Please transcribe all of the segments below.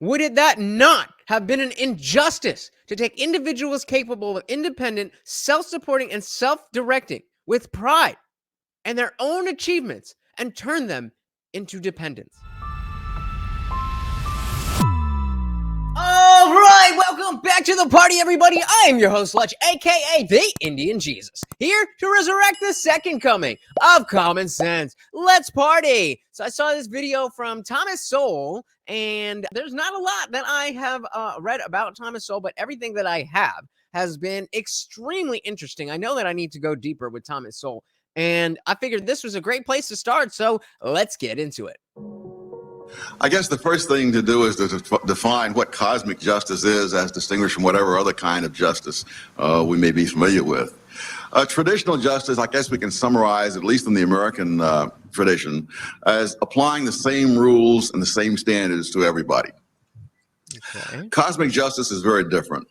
Would it that not have been an injustice to take individuals capable of independent, self-supporting, and self-directing with pride and their own achievements and turn them into dependents? All right, welcome back to the party, everybody. I am your host, Lutch, aka the Indian Jesus, here to resurrect the second coming of common sense. Let's party. So I saw this video from Thomas Sowell, and there's not a lot that I have read about Thomas Sowell, but everything that I have has been extremely interesting. I know that I need to go deeper with Thomas Sowell, and I figured this was a great place to start, so let's get into it. I guess the first thing to do is to define what cosmic justice is as distinguished from whatever other kind of justice we may be familiar with. Traditional justice, I guess we can summarize, at least in the American tradition, as applying the same rules and the same standards to everybody. Okay. Cosmic justice is very different.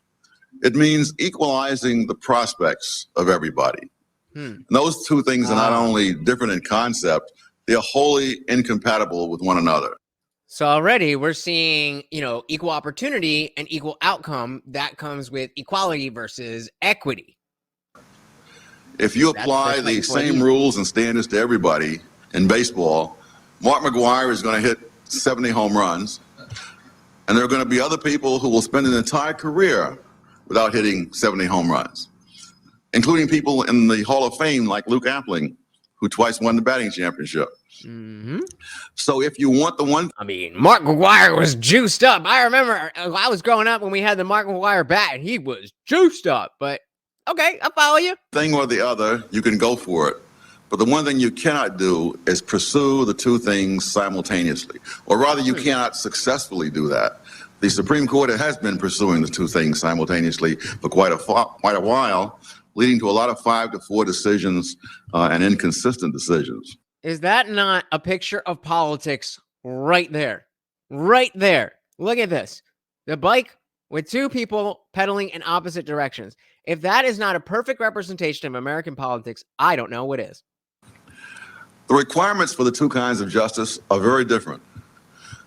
It means equalizing the prospects of everybody. And those two things are not only different in concept, they're wholly incompatible with one another. So already we're seeing, equal opportunity and equal outcome that comes with equality versus equity. If you apply the same rules and standards to everybody in baseball, Mark McGwire is going to hit 70 home runs, and there are going to be other people who will spend an entire career without hitting 70 home runs, including people in the Hall of Fame like Luke Appling, who twice won the batting championship. So if you want the one... Mark McGwire was juiced up. I remember I was growing up when we had the Mark McGwire bat, and he was juiced up. But, okay, I follow you. Thing or the other, you can go for it. But the one thing you cannot do is pursue the two things simultaneously. Or rather, you cannot successfully do that. The Supreme Court has been pursuing the two things simultaneously for quite a while, leading to a lot of 5-4 decisions and inconsistent decisions. Is that not a picture of politics right there? Right there. Look at this. The bike with two people pedaling in opposite directions. If that is not a perfect representation of American politics, I don't know what is. The requirements for the two kinds of justice are very different.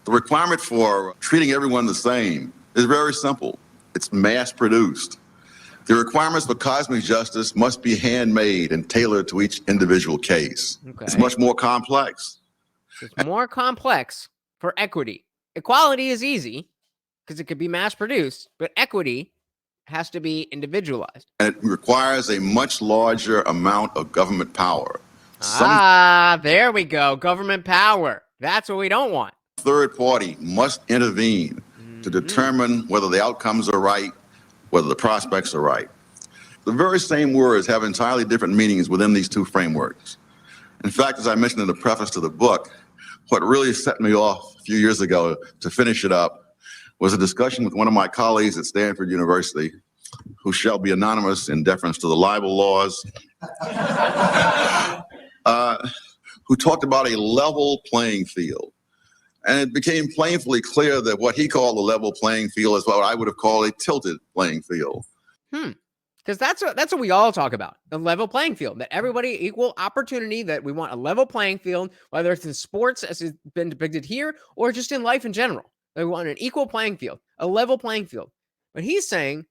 The requirement for treating everyone the same is very simple. It's mass-produced. The requirements for cosmic justice must be handmade and tailored to each individual case. Okay. It's much more complex. It's more complex for equity. Equality is easy because it could be mass-produced, but equity has to be individualized. And it requires a much larger amount of government power. There we go. Government power. That's what we don't want. Third party must intervene to determine whether the outcomes are right, whether the prospects are right. The very same words have entirely different meanings within these two frameworks. In fact, as I mentioned in the preface to the book, what really set me off a few years ago to finish it up was a discussion with one of my colleagues at Stanford University, who shall be anonymous in deference to the libel laws, who talked about a level playing field. And it became painfully clear that what he called the level playing field is what I would have called a tilted playing field. Because that's what we all talk about, the level playing field, that everybody equal opportunity, that we want a level playing field, whether it's in sports, as it's been depicted here, or just in life in general. They want an equal playing field, a level playing field. But he's saying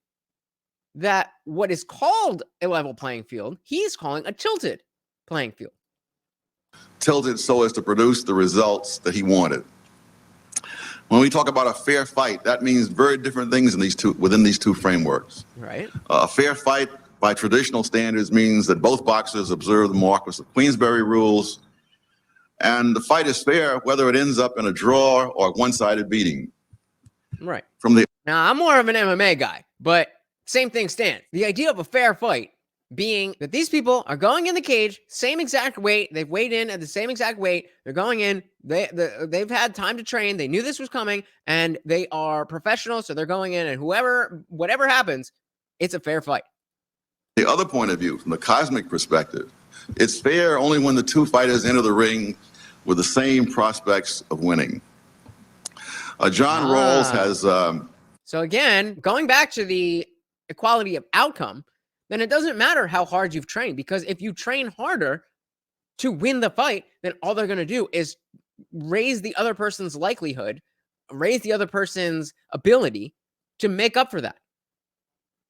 that what is called a level playing field, he's calling a tilted playing field. Tilted so as to produce the results that he wanted. When we talk about a fair fight, that means very different things within these two frameworks. Right. A fair fight by traditional standards means that both boxers observe the Marquis of Queensberry rules, and the fight is fair whether it ends up in a draw or a one-sided beating. Right. Now, I'm more of an MMA guy, but same thing stands. The idea of a fair fight being that these people are going in the cage, same exact weight. They've weighed in at the same exact weight. They're going in. They've had time to train. They knew this was coming, and they are professionals, so they're going in, and whatever happens, it's a fair fight. The other point of view, from the cosmic perspective, it's fair only when the two fighters enter the ring with the same prospects of winning. John Rawls has... So again, going back to the equality of outcome, then it doesn't matter how hard you've trained, because if you train harder to win the fight, then all they're going to do is raise the other person's likelihood raise the other person's ability to make up for that.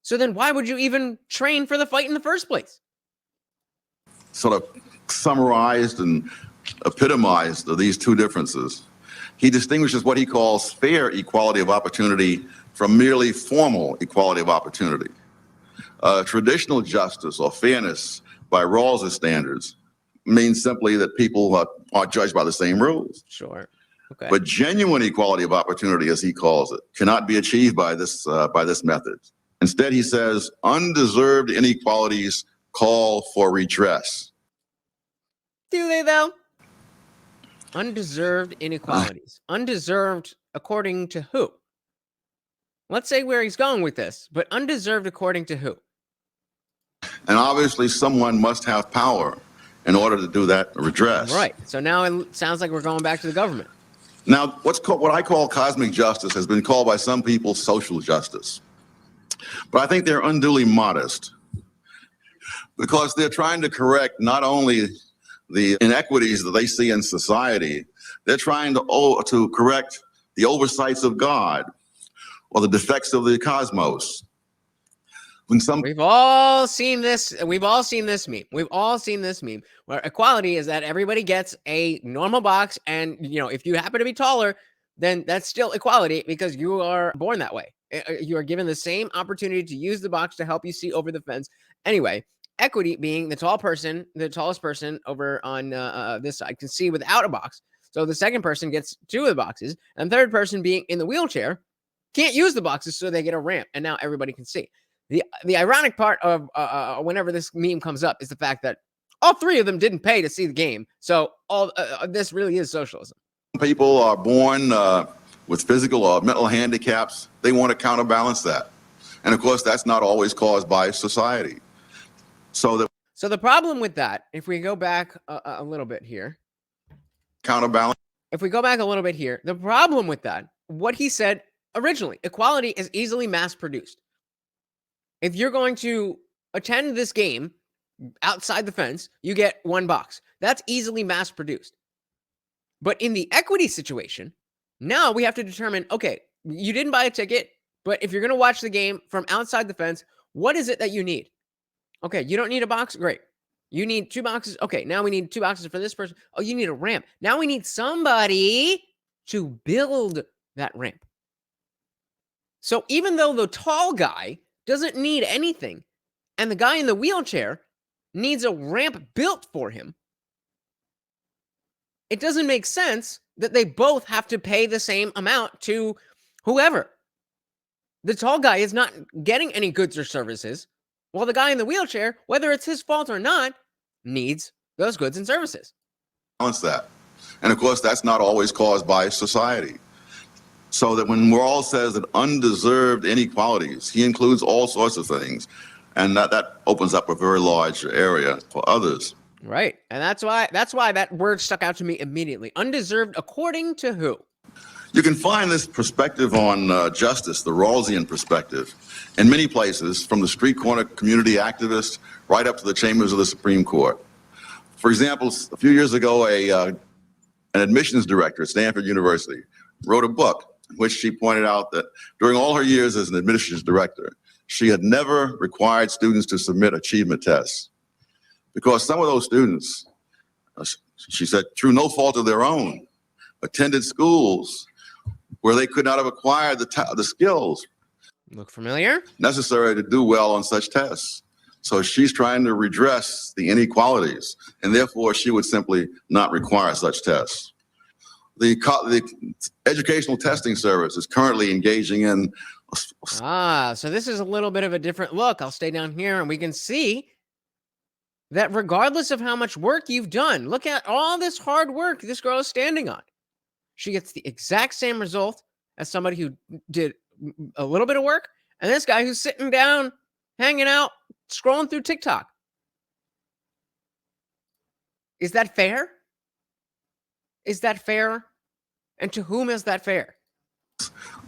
So then why would you even train for the fight in the first place? Sort of summarized and epitomized these two differences. He distinguishes what he calls fair equality of opportunity from merely formal equality of opportunity. Traditional justice or fairness by Rawls's standards means simply that people are judged by the same rules. Sure. Okay. But genuine equality of opportunity, as he calls it, cannot be achieved by this method. Instead, he says, undeserved inequalities call for redress. Do they, though? Undeserved inequalities. Undeserved according to who? Let's say where he's going with this, but undeserved according to who? And obviously, someone must have power in order to do that redress. Right. So now it sounds like we're going back to the government. Now, what I call cosmic justice has been called by some people social justice. But I think they're unduly modest because they're trying to correct not only the inequities that they see in society, they're trying to correct the oversights of God or the defects of the cosmos. We've all seen this. We've all seen this meme. We've all seen this meme where equality is that everybody gets a normal box, and if you happen to be taller, then that's still equality because you are born that way. You are given the same opportunity to use the box to help you see over the fence. Anyway, equity being the tallest person over on this side can see without a box. So the second person gets two of the boxes, and third person being in the wheelchair can't use the boxes, so they get a ramp, and now everybody can see. The ironic part of whenever this meme comes up is the fact that all three of them didn't pay to see the game. So all this really is socialism. People are born with physical or mental handicaps. They want to counterbalance that. And of course, that's not always caused by society. So the problem with that, if we go back a little bit here, the problem with that, what he said originally, equality is easily mass produced. If you're going to attend this game outside the fence, you get one box. That's easily mass produced. But in the equity situation, now we have to determine, okay, you didn't buy a ticket, but if you're going to watch the game from outside the fence, what is it that you need? Okay, you don't need a box? Great. You need two boxes? Okay, now we need two boxes for this person. Oh, you need a ramp. Now we need somebody to build that ramp. So even though the tall guy doesn't need anything, and the guy in the wheelchair needs a ramp built for him, it doesn't make sense that they both have to pay the same amount to whoever. The tall guy is not getting any goods or services, while the guy in the wheelchair, whether it's his fault or not, needs those goods and services. Balance that. And of course, that's not always caused by society. So that when Rawls says that undeserved inequalities, he includes all sorts of things. And that opens up a very large area for others. Right. And that's why that word stuck out to me immediately. Undeserved according to who? You can find this perspective on justice, the Rawlsian perspective, in many places, from the street corner community activist right up to the chambers of the Supreme Court. For example, a few years ago, an admissions director at Stanford University wrote a book in which she pointed out that during all her years as an admissions director, she had never required students to submit achievement tests because some of those students, she said, through no fault of their own, attended schools where they could not have acquired the skills Look familiar? necessary to do well on such tests. So she's trying to redress the inequalities, and therefore she would simply not require such tests. The Educational Testing Service is currently engaging in... So this is a little bit of a different look. I'll stay down here, and we can see that regardless of how much work you've done, look at all this hard work this girl is standing on. She gets the exact same result as somebody who did a little bit of work, and this guy who's sitting down, hanging out, scrolling through TikTok. Is that fair? Is that fair? And to whom is that fair?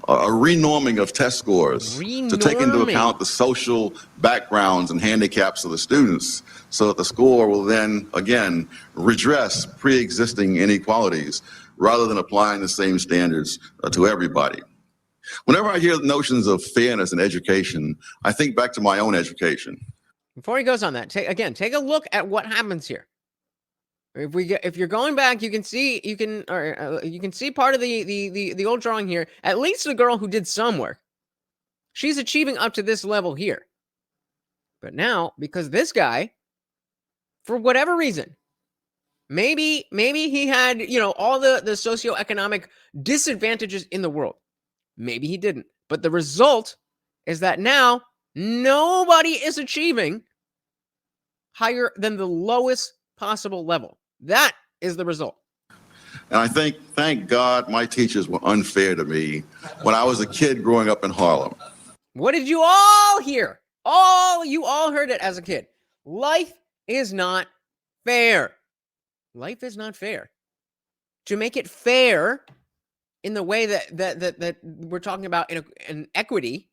A renorming of test scores to take into account the social backgrounds and handicaps of the students so that the score will then, again, redress pre-existing inequalities rather than applying the same standards to everybody. Whenever I hear notions of fairness in education, I think back to my own education. Before he goes on that, take a look at what happens here. If you're going back, you can see part of the old drawing here. At least the girl who did some work, she's achieving up to this level here. But now, because this guy, for whatever reason, maybe he had, all the socioeconomic disadvantages in the world. Maybe he didn't. But the result is that now nobody is achieving higher than the lowest possible level. That is the result. And I think, thank God, my teachers were unfair to me when I was a kid growing up in Harlem. What did you all hear? You all heard it as a kid. Life is not fair. Life is not fair. To make it fair in the way that we're talking about in equity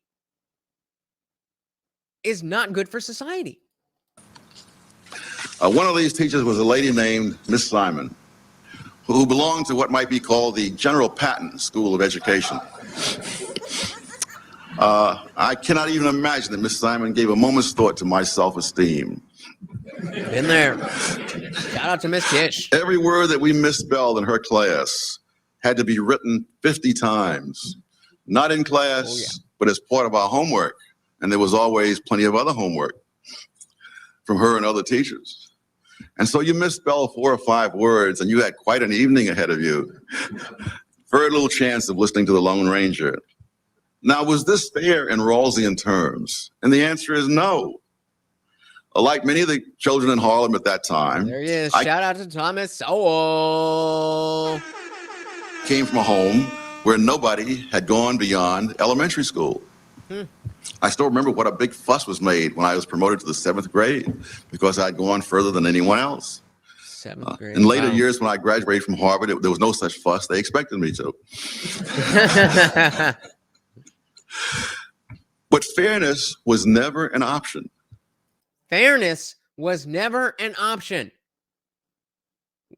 is not good for society. One of these teachers was a lady named Miss Simon, who belonged to what might be called the General Patton School of Education. I cannot even imagine that Miss Simon gave a moment's thought to my self-esteem. Been there. Shout out to Miss Kish. Every word that we misspelled in her class had to be written 50 times, not in class, but as part of our homework. And there was always plenty of other homework from her and other teachers. And so you misspelled 4 or 5 words and you had quite an evening ahead of you. Very little chance of listening to the Lone Ranger. Now, was this fair in Rawlsian terms? And the answer is no. Like many of the children in Harlem at that time. There he is. Shout out to Thomas Sowell. Came from a home where nobody had gone beyond elementary school. I still remember what a big fuss was made when I was promoted to the 7th grade because I'd gone further than anyone else. 7th grade. In later years, when I graduated from Harvard, there was no such fuss. They expected me to. But fairness was never an option. Fairness was never an option.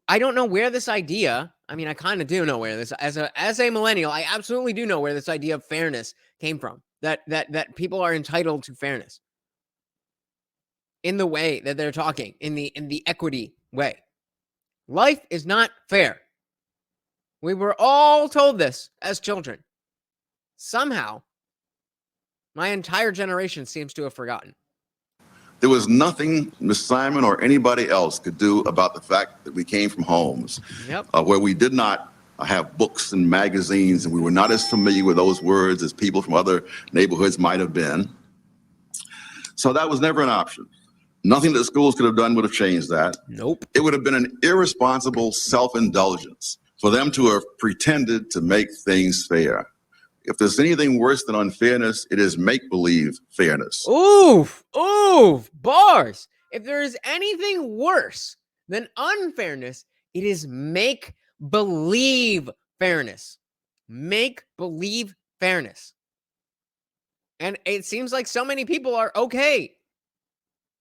I don't know where this idea, I kind of do know where this, as a millennial, I absolutely do know where this idea of fairness came from. That people are entitled to fairness in the way that they're talking, in the equity way. Life is not fair. We were all told this as children. Somehow, my entire generation seems to have forgotten. There was nothing Miss Simon or anybody else could do about the fact that we came from homes where we did not have books and magazines, and we were not as familiar with those words as people from other neighborhoods might have been. So that was never an option. Nothing that schools could have done would have changed that. Nope. It would have been an irresponsible self-indulgence for them to have pretended to make things fair. If there's anything worse than unfairness, it is make-believe fairness. Oof, bars. If there is anything worse than unfairness, it is make-believe fairness. Make-believe fairness. And it seems like so many people are okay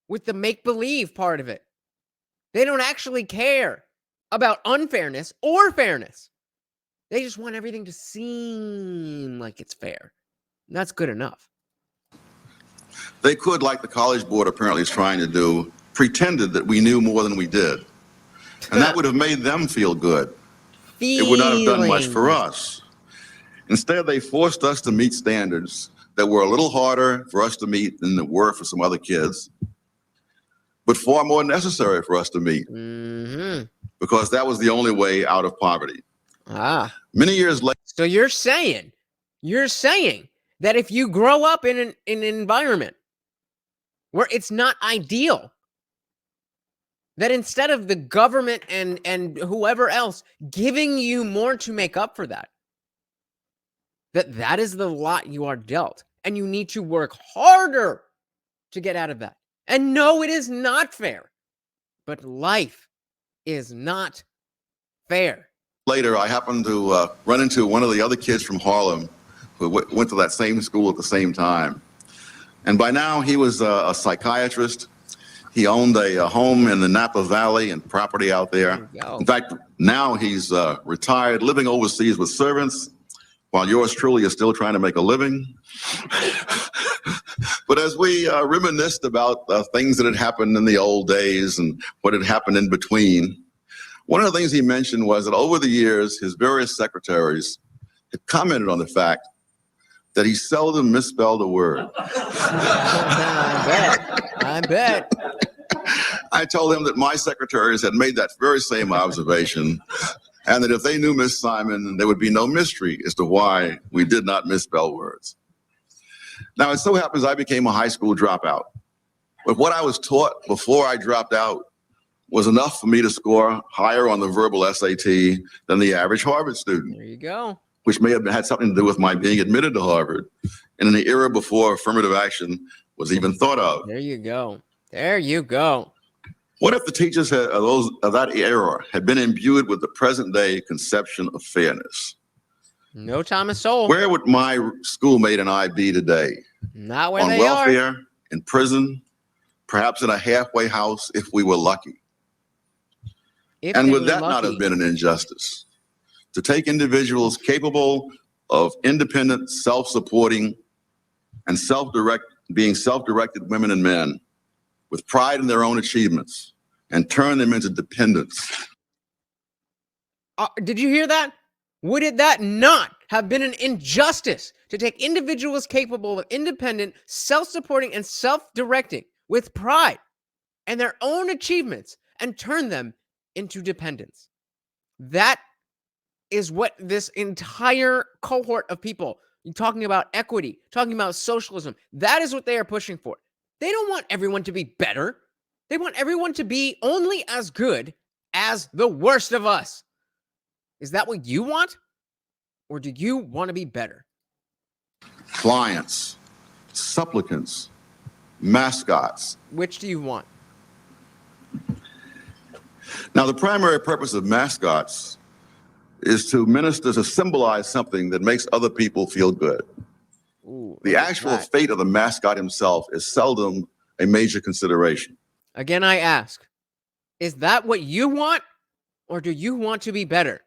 with the make-believe part of it. They don't actually care about unfairness or fairness. They just want everything to seem like it's fair. And that's good enough. They could, like the College Board apparently is trying to do, pretended that we knew more than we did. And that would have made them feel good. It would not have done much for us. Instead, they forced us to meet standards that were a little harder for us to meet than they were for some other kids, but far more necessary for us to meet, because that was the only way out of poverty. Many years later. So you're saying that if you grow up in an environment where it's not ideal, that instead of the government and whoever else giving you more to make up for that, that is the lot you are dealt, and you need to work harder to get out of that. And no, it is not fair, but life is not fair. Later, I happened to run into one of the other kids from Harlem who went to that same school at the same time. And by now, he was a psychiatrist. He owned a home in the Napa Valley and property out there. There you go. In fact, now he's retired, living overseas with servants, while yours truly is still trying to make a living. But as we reminisced about things that had happened in the old days and what had happened in between, one of the things he mentioned was that over the years, his various secretaries had commented on the fact that he seldom misspelled a word. I bet. I told him that my secretaries had made that very same observation, and that if they knew Miss Simon, there would be no mystery as to why we did not misspell words. Now, it so happens I became a high school dropout, but what I was taught before I dropped out was enough for me to score higher on the verbal SAT than the average Harvard student. There you go. Which may have had something to do with my being admitted to Harvard in an era before affirmative action was even thought of. There you go. There you go. What if the teachers of that era had been imbued with the present day conception of fairness? No Thomas Sowell. Where would my schoolmate and I be today? Not where On they welfare, are. in prison, perhaps in a halfway house if we were lucky. And would that not have been an injustice? To take individuals capable of independent, self-supporting, and being self-directed women and men with pride in their own achievements and turn them into dependents. Did you hear that? Would that not have been an injustice to take individuals capable of independent, self-supporting, and self-directing with pride and their own achievements and turn them into dependents? That is what this entire cohort of people talking about equity, talking about socialism, that is what they are pushing for. They don't want everyone to be better. They want everyone to be only as good as the worst of us. Is that what you want? Or do you want to be better? Clients, supplicants, mascots. Which do you want? Now, the primary purpose of mascots is to symbolize something that makes other people feel good. Ooh, the actual fate of the mascot himself is seldom a major consideration. Again, I ask, is that what you want, or do you want to be better?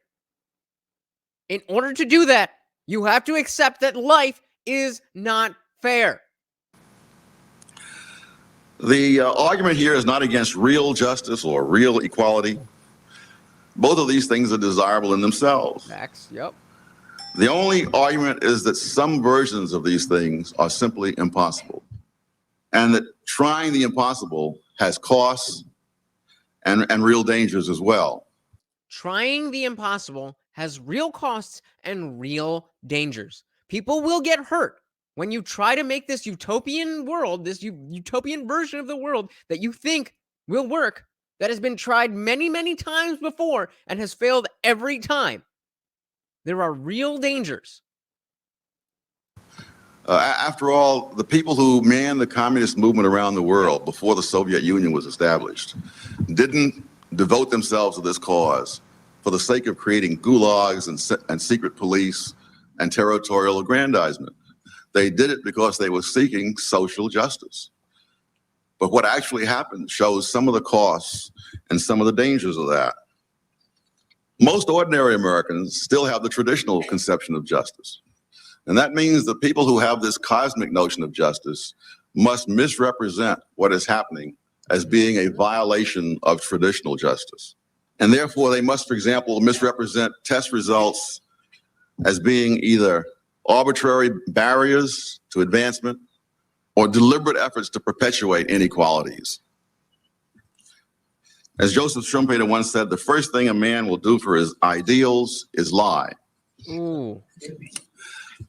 In order to do that, you have to accept that life is not fair. The argument here is not against real justice or real equality. Both of these things are desirable in themselves. Facts, yep. The only argument is that some versions of these things are simply impossible, and that trying the impossible has costs and real dangers as well. Trying the impossible has real costs and real dangers. People will get hurt when you try to make this utopian world, this utopian version of the world that you think will work, that has been tried many, many times before and has failed every time. There are real dangers. After all, the people who manned the communist movement around the world before the Soviet Union was established didn't devote themselves to this cause for the sake of creating gulags and secret police and territorial aggrandizement. They did it because they were seeking social justice. But what actually happened shows some of the costs and some of the dangers of that. Most ordinary Americans still have the traditional conception of justice. And that means the people who have this cosmic notion of justice must misrepresent what is happening as being a violation of traditional justice. And therefore, they must, for example, misrepresent test results as being either arbitrary barriers to advancement or deliberate efforts to perpetuate inequalities. As Joseph Schumpeter once said, the first thing a man will do for his ideals is lie. Ooh.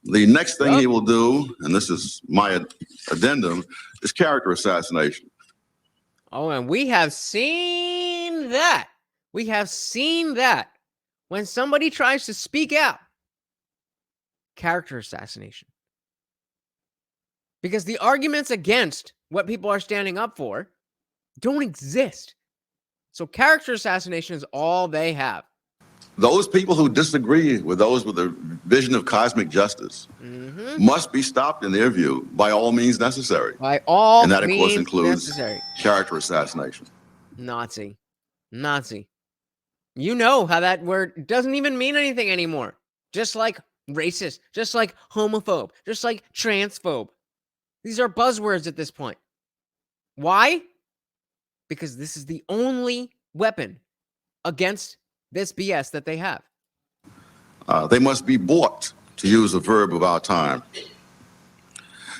The next thing he will do, and this is my addendum, is character assassination. Oh, and we have seen that. We have seen that. When somebody tries to speak out, character assassination. Because the arguments against what people are standing up for don't exist. So character assassination is all they have. Those people who disagree with those with a vision of cosmic justice must be stopped, in their view, by all means necessary. By all And that, of course, means includes necessary. character assassination. Nazi. You know how that word doesn't even mean anything anymore. Just like racist, just like homophobe, just like transphobe. These are buzzwords at this point. Why? Because this is the only weapon against this BS that they have. They must be bought, to use a verb of our time.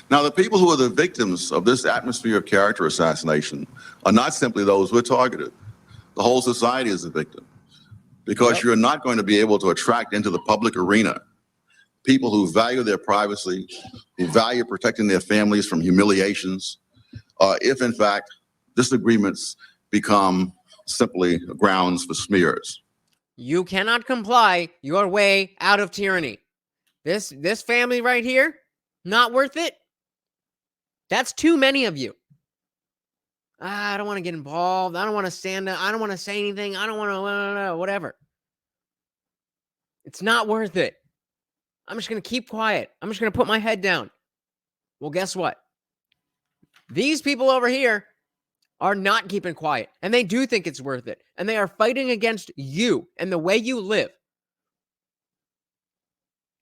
Now, the people who are the victims of this atmosphere of character assassination are not simply those who are targeted. The whole society is a victim, because you're not going to be able to attract into the public arena people who value their privacy, who value protecting their families from humiliations, if in fact disagreements become simply grounds for smears. You cannot comply your way out of tyranny. This family right here, not worth it. That's too many of you. I don't want to get involved. I don't want to stand up. I don't want to say anything. I don't want to, whatever. It's not worth it. I'm just going to keep quiet. I'm just going to put my head down. Well, guess what? These people over here are not keeping quiet, and they do think it's worth it, and they are fighting against you and the way you live.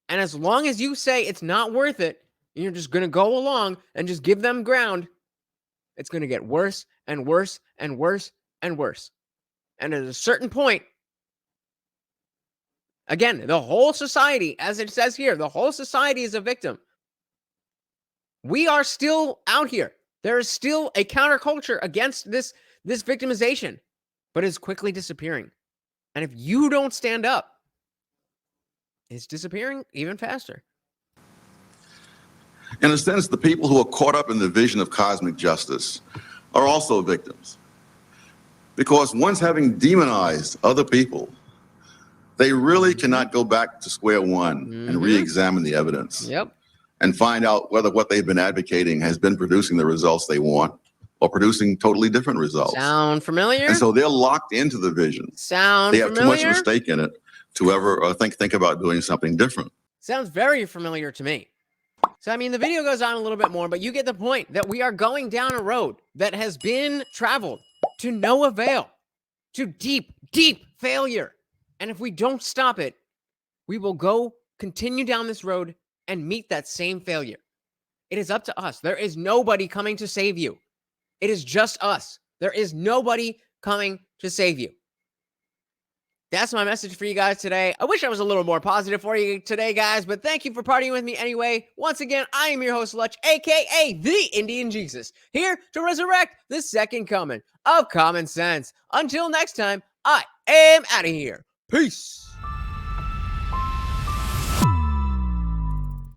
And as long as you say it's not worth it, you're just going to go along and just give them ground, it's going to get worse and worse and worse and worse. And at a certain point, again, the whole society, as it says here, the whole society is a victim. We are still out here. There is still a counterculture against this victimization, but it's quickly disappearing. And if you don't stand up, it's disappearing even faster. In a sense, the people who are caught up in the vision of cosmic justice are also victims. Because once having demonized other people, they really cannot go back to square one and re-examine the evidence. And find out whether what they've been advocating has been producing the results they want or producing totally different results. Sound familiar? And so they're locked into the vision. Sound familiar? They have too much of a stake in it to ever think about doing something different. Sounds very familiar to me. So, I mean, the video goes on a little bit more, but you get the point that we are going down a road that has been traveled to no avail, to deep, deep failure. And if we don't stop it, we will continue down this road and meet that same failure. It is up to us. There is nobody coming to save you. It is just us. There is nobody coming to save you. That's my message for you guys today. I wish I was a little more positive for you today, guys, but thank you for partying with me anyway. Once again, I am your host, Lutch, aka the Indian Jesus, here to resurrect the second coming of common sense. Until next time, I am out of here. Peace.